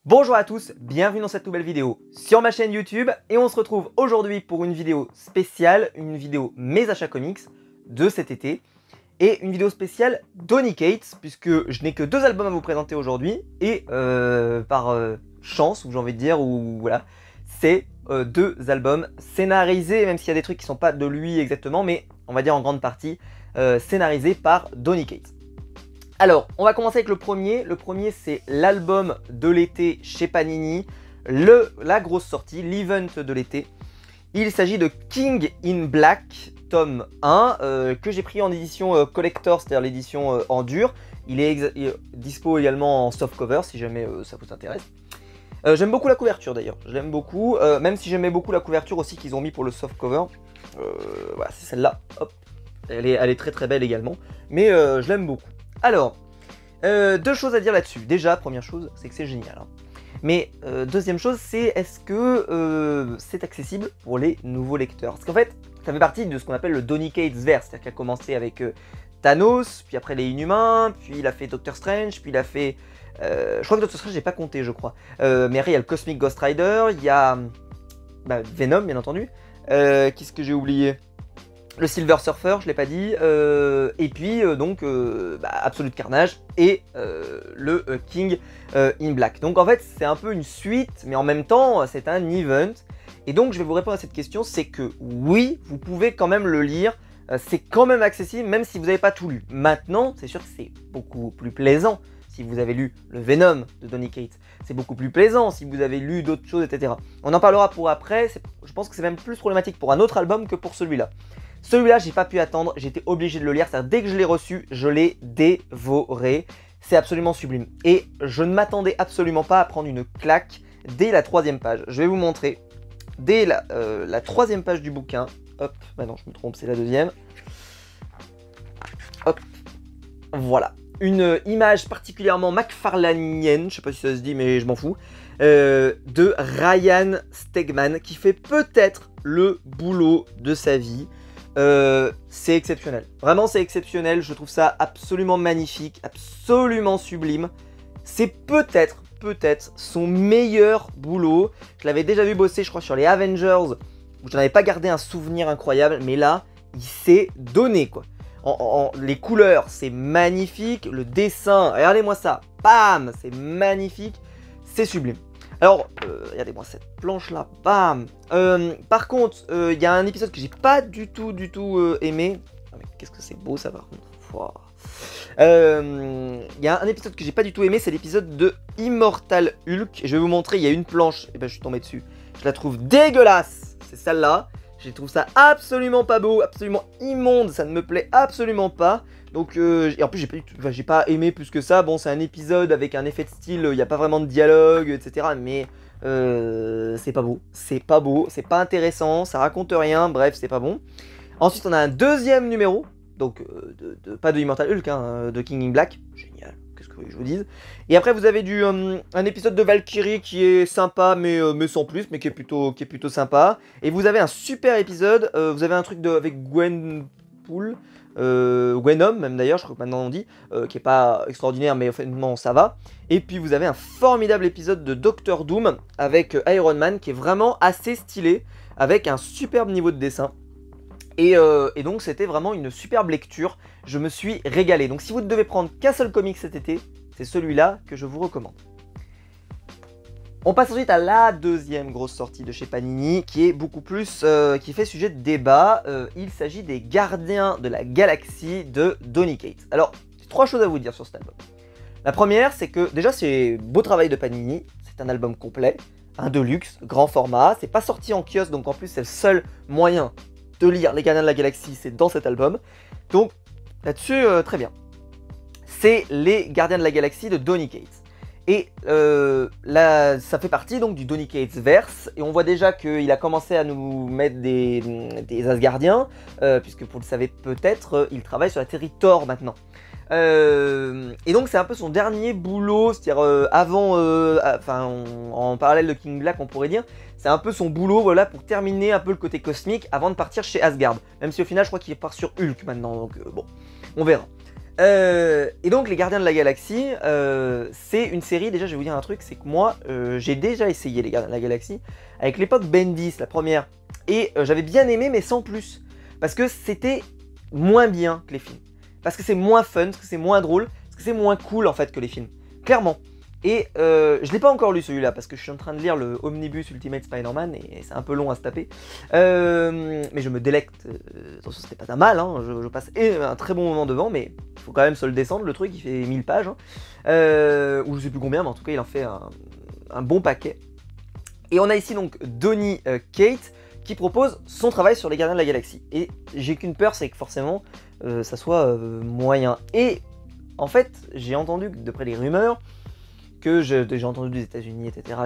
Bonjour à tous, bienvenue dans cette nouvelle vidéo sur ma chaîne YouTube et on se retrouve aujourd'hui pour une vidéo spéciale, une vidéo mes achats comics de cet été et une vidéo spéciale Donny Cates puisque je n'ai que deux albums à vous présenter aujourd'hui et par chance, ou j'ai envie de dire, ou voilà, c'est deux albums scénarisés, même s'il y a des trucs qui sont pas de lui exactement, mais on va dire en grande partie scénarisés par Donny Cates. Alors, on va commencer avec le premier. Le premier, c'est l'album de l'été chez Panini, la grosse sortie, l'event de l'été. Il s'agit de King in Black, tome 1, que j'ai pris en édition collector, c'est-à-dire l'édition en dur. Il est dispo également en softcover, si jamais ça vous intéresse. J'aime beaucoup la couverture d'ailleurs, je l'aime beaucoup, même si j'aimais beaucoup la couverture aussi qu'ils ont mis pour le softcover. Voilà, c'est celle-là, hop. Elle est très très belle également, mais je l'aime beaucoup. Alors, deux choses à dire là-dessus. Déjà, première chose, c'est que c'est génial. Hein. Mais deuxième chose, c'est est-ce que c'est accessible pour les nouveaux lecteurs? Parce qu'en fait, ça fait partie de ce qu'on appelle le Donny Cates verse, c'est-à-dire qu'il a commencé avec Thanos, puis après les Inhumains, puis il a fait Doctor Strange, puis il a fait... je crois que Doctor Strange, j'ai pas compté, je crois. Mais après, il y a le Cosmic Ghost Rider, il y a Venom, bien entendu. Qu'est-ce que j'ai oublié? Le Silver Surfer, je l'ai pas dit, et puis Absolute Carnage et le King in Black. Donc en fait c'est un peu une suite, mais en même temps c'est un event. Et donc je vais vous répondre à cette question, c'est que oui, vous pouvez quand même le lire, c'est quand même accessible même si vous n'avez pas tout lu. Maintenant, c'est sûr que c'est beaucoup plus plaisant si vous avez lu le Venom de Donny Cates. C'est beaucoup plus plaisant si vous avez lu d'autres choses, etc. On en parlera pour après, je pense que c'est même plus problématique pour un autre album que pour celui-là. Celui-là, j'ai pas pu attendre, j'étais obligé de le lire, c'est-à-dire dès que je l'ai reçu, je l'ai dévoré. C'est absolument sublime. Et je ne m'attendais absolument pas à prendre une claque dès la troisième page. Je vais vous montrer. Dès la troisième page du bouquin, hop, bah non, je me trompe, c'est la deuxième. Hop, voilà. Une image particulièrement McFarlanienne, je sais pas si ça se dit, mais je m'en fous, de Ryan Stegman, qui fait peut-être le boulot de sa vie. C'est exceptionnel, vraiment c'est exceptionnel, je trouve ça absolument magnifique, absolument sublime. C'est peut-être son meilleur boulot. Je l'avais déjà vu bosser, je crois, sur les Avengers, où je n'avais pas gardé un souvenir incroyable, mais là, il s'est donné, quoi. Les couleurs, c'est magnifique, le dessin, regardez-moi ça, bam, c'est magnifique, c'est sublime. Alors, regardez-moi cette planche-là, bam. Par contre, il y a un épisode que j'ai pas du tout aimé. Ah, mais qu'est-ce que c'est beau ça par contre. Il y a un épisode que j'ai pas du tout aimé, c'est l'épisode de Immortal Hulk. Et je vais vous montrer, il y a une planche, et ben je suis tombé dessus. Je la trouve dégueulasse, c'est celle-là. Je trouve ça absolument pas beau, absolument immonde, ça ne me plaît absolument pas. Donc, et en plus, j'ai pas aimé plus que ça. Bon, c'est un épisode avec un effet de style, il n'y a pas vraiment de dialogue, etc. Mais c'est pas beau, c'est pas intéressant, ça raconte rien, bref, c'est pas bon. Ensuite, on a un deuxième numéro, donc pas de Immortal Hulk, hein, de King in Black. Génial, qu'est-ce que vous voulez que je vous dise. Et après, vous avez un épisode de Valkyrie qui est sympa, mais sans plus, mais qui est plutôt sympa. Et vous avez un super épisode, vous avez un truc avec Gwenpool. Venom même d'ailleurs, je crois que maintenant on dit, qui est pas extraordinaire mais honnêtement ça va. Et puis vous avez un formidable épisode de Doctor Doom avec Iron Man qui est vraiment assez stylé, avec un superbe niveau de dessin. Et donc c'était vraiment une superbe lecture, je me suis régalé. Donc si vous ne devez prendre qu'un seul comic cet été, c'est celui-là que je vous recommande. On passe ensuite à la deuxième grosse sortie de chez Panini, qui est beaucoup plus, qui fait sujet de débat. Il s'agit des Gardiens de la Galaxie de Donny Cates. Alors, j'ai trois choses à vous dire sur cet album. La première, c'est que déjà c'est beau travail de Panini, c'est un album complet, un deluxe, grand format, c'est pas sorti en kiosque, donc en plus c'est le seul moyen de lire les Gardiens de la Galaxie, c'est dans cet album. Donc là-dessus, très bien. C'est les Gardiens de la Galaxie de Donny Cates. Et là, ça fait partie donc du Donny Cates verse, et on voit déjà qu'il a commencé à nous mettre des Asgardiens, puisque vous le savez peut-être, il travaille sur la série Thor maintenant. Et donc c'est un peu son dernier boulot, c'est-à-dire en parallèle de King Black on pourrait dire, c'est un peu son boulot voilà, pour terminer un peu le côté cosmique avant de partir chez Asgard. Même si au final je crois qu'il part sur Hulk maintenant, donc bon, on verra. Et donc les Gardiens de la Galaxie, c'est une série, déjà je vais vous dire un truc, c'est que moi j'ai déjà essayé les Gardiens de la Galaxie avec l'époque Bendis, la première, et j'avais bien aimé mais sans plus, parce que c'était moins bien que les films, parce que c'est moins fun, parce que c'est moins drôle, parce que c'est moins cool en fait que les films, clairement. Et je l'ai pas encore lu celui-là parce que je suis en train de lire le Omnibus Ultimate Spider-Man et c'est un peu long à se taper. Mais je me délecte. Attention, c'était pas un mal, hein, je passe un très bon moment devant, mais il faut quand même se le descendre. Le truc, il fait 1000 pages. Hein. Ou je sais plus combien, mais en tout cas, il en fait un bon paquet. Et on a ici donc Donny Cates qui propose son travail sur les Gardiens de la Galaxie. Et j'ai qu'une peur, c'est que forcément, ça soit moyen. Et en fait, j'ai entendu, d'après les rumeurs, que j'ai entendu des États-Unis, etc.,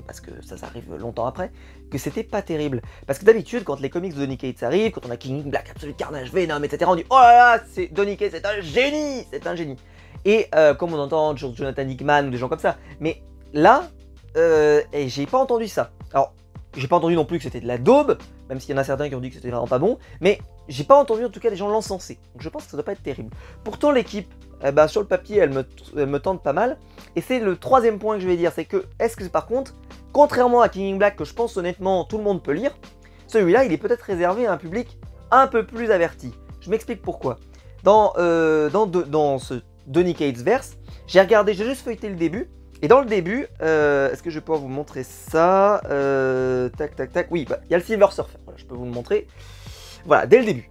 parce que ça arrive longtemps après, que c'était pas terrible. Parce que d'habitude, quand les comics de Donny Cates arrivent, quand on a King, Black, Absolute Carnage, Venom, etc., on dit oh là là, c'est Donny Cates, c'est un génie, c'est un génie. Et comme on entend Jonathan Hickman ou des gens comme ça. Mais là, j'ai pas entendu ça. Alors, j'ai pas entendu non plus que c'était de la daube, même s'il y en a certains qui ont dit que c'était vraiment pas bon, mais j'ai pas entendu en tout cas les gens l'encenser. Donc je pense que ça doit pas être terrible. Pourtant l'équipe, sur le papier, elle me tente pas mal. Et c'est le troisième point que je vais dire, c'est que, est-ce que par contre, contrairement à King in Black, que je pense honnêtement tout le monde peut lire, celui-là il est peut-être réservé à un public un peu plus averti. Je m'explique pourquoi. Dans ce Donny Cates verse, j'ai juste feuilleté le début. Et dans le début, est-ce que je vais pouvoir vous montrer ça? Tac, tac, tac. Oui, il y a le Silver Surfer. Voilà, je peux vous le montrer. Voilà, dès le début.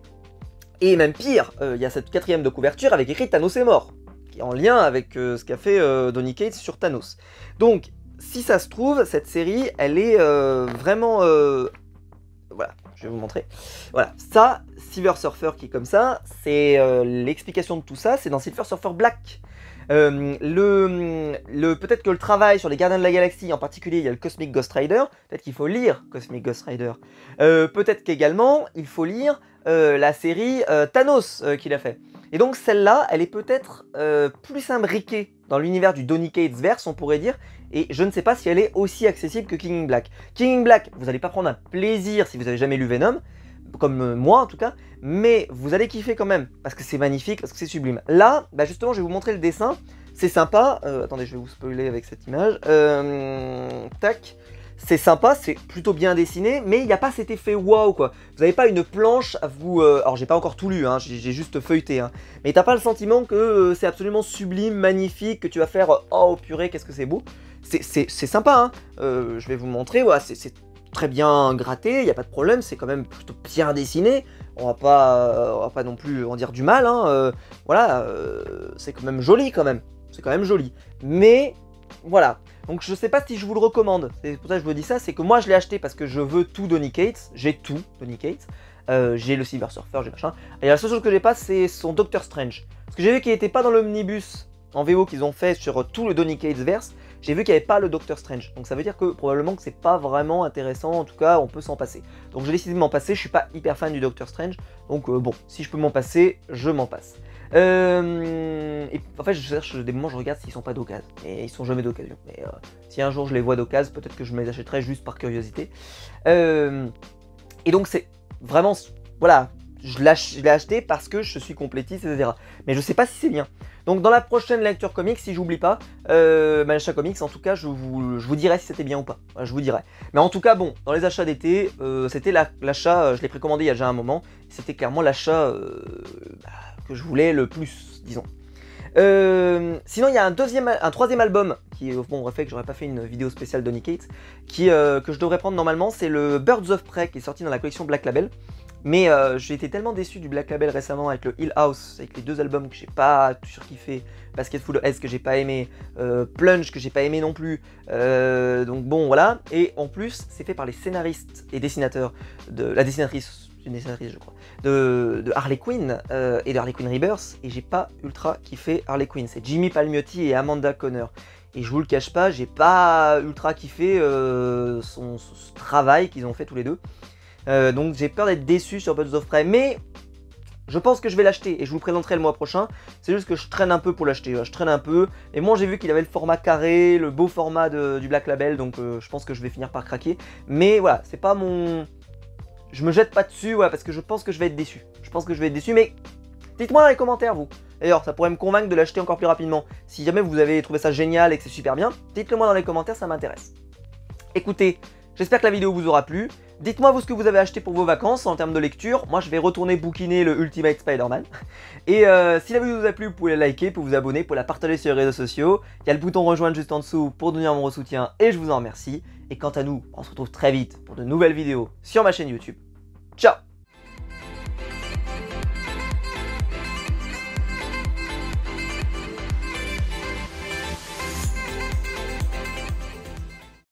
Et même pire, il y a cette quatrième de couverture avec écrit Thanos est mort, qui est en lien avec ce qu'a fait Donny Cates sur Thanos. Donc, si ça se trouve, cette série, elle est vraiment... Voilà, je vais vous montrer. Voilà, ça, Silver Surfer qui est comme ça, c'est l'explication de tout ça, c'est dans Silver Surfer Black. Peut-être que le travail sur les Gardiens de la Galaxie, en particulier il y a le Cosmic Ghost Rider, peut-être qu'il faut lire Cosmic Ghost Rider, peut-être qu'également il faut lire la série Thanos qu'il a fait. Et donc celle-là, elle est peut-être plus imbriquée dans l'univers du Donny Cates verse, on pourrait dire, et je ne sais pas si elle est aussi accessible que King in Black. King in Black, vous n'allez pas prendre un plaisir si vous avez jamais lu Venom, comme moi en tout cas, mais vous allez kiffer quand même, parce que c'est magnifique, parce que c'est sublime. Là, justement, je vais vous montrer le dessin, c'est sympa, attendez, je vais vous spoiler avec cette image, tac, c'est sympa, c'est plutôt bien dessiné, mais il n'y a pas cet effet waouh quoi. Vous n'avez pas une planche à vous... alors j'ai pas encore tout lu, hein, j'ai juste feuilleté, hein, mais t'as pas le sentiment que c'est absolument sublime, magnifique, que tu vas faire oh purée, qu'est-ce que c'est beau. C'est sympa, hein, je vais vous montrer, ouais, c'est très bien gratté, il n'y a pas de problème, c'est quand même plutôt bien dessiné, on va pas non plus en dire du mal, hein, voilà, c'est quand même joli quand même, c'est quand même joli, mais voilà, donc je sais pas si je vous le recommande, c'est pour ça que je vous dis ça, c'est que moi je l'ai acheté parce que je veux tout Donny Cates, j'ai tout Donny Cates, j'ai le Silver Surfer, j'ai machin, et la seule chose que j'ai pas c'est son Doctor Strange, parce que j'ai vu qu'il était pas dans l'omnibus en VO qu'ils ont fait sur tout le Donny Cates verse, j'ai vu qu'il n'y avait pas le Doctor Strange, donc ça veut dire que probablement que c'est pas vraiment intéressant, en tout cas on peut s'en passer. Donc j'ai décidé de m'en passer, je suis pas hyper fan du Doctor Strange, donc bon, si je peux m'en passer, je m'en passe. Et en fait je cherche des moments, je regarde s'ils sont pas d'occasion, et ils sont jamais d'occasion, mais si un jour je les vois d'occasion, peut-être que je me les achèterai juste par curiosité. Et donc c'est vraiment, voilà, je l'ai acheté parce que je suis complétiste, etc. Mais je sais pas si c'est bien. Donc dans la prochaine lecture comics, si j'oublie pas, l'achat comics, en tout cas, je vous dirai si c'était bien ou pas. Je vous dirai. Mais en tout cas, bon, dans les achats d'été, c'était l'achat, je l'ai précommandé il y a déjà un moment, c'était clairement l'achat que je voulais le plus, disons. Sinon, il y a un troisième album qui, bon, refait que j'aurais pas fait une vidéo spéciale Donny Cates, que je devrais prendre normalement, c'est le Birds of Prey qui est sorti dans la collection Black Label. Mais j'ai été tellement déçu du Black Label récemment avec le Hill House, avec les deux albums que j'ai pas surkiffé, Basketful S que j'ai pas aimé, Plunge que j'ai pas aimé non plus, donc bon voilà, et en plus c'est fait par les scénaristes et dessinateurs de la dessinatrice, une dessinatrice je crois, de Harley Quinn et de Harley Quinn Rebirth, et j'ai pas ultra kiffé Harley Quinn, c'est Jimmy Palmiotti et Amanda Conner. Et je vous le cache pas, j'ai pas ultra kiffé ce travail qu'ils ont fait tous les deux. Donc j'ai peur d'être déçu sur Birds of Prey, mais je pense que je vais l'acheter et je vous présenterai le mois prochain. C'est juste que je traîne un peu pour l'acheter, je traîne un peu. Et moi j'ai vu qu'il avait le format carré, le beau format du Black Label, donc je pense que je vais finir par craquer. Mais voilà, c'est pas mon... Je me jette pas dessus, ouais, parce que je pense que je vais être déçu. Je pense que je vais être déçu, mais dites-moi dans les commentaires vous. D'ailleurs, ça pourrait me convaincre de l'acheter encore plus rapidement. Si jamais vous avez trouvé ça génial et que c'est super bien, dites-le moi dans les commentaires, ça m'intéresse. Écoutez, j'espère que la vidéo vous aura plu. Dites-moi vous ce que vous avez acheté pour vos vacances en termes de lecture. Moi, je vais retourner bouquiner le Ultimate Spider-Man. Et si la vidéo vous a plu, vous pouvez la liker, vous pouvez vous abonner, vous pouvez la partager sur les réseaux sociaux. Il y a le bouton rejoindre juste en dessous pour donner mon soutien et je vous en remercie. Et quant à nous, on se retrouve très vite pour de nouvelles vidéos sur ma chaîne YouTube. Ciao!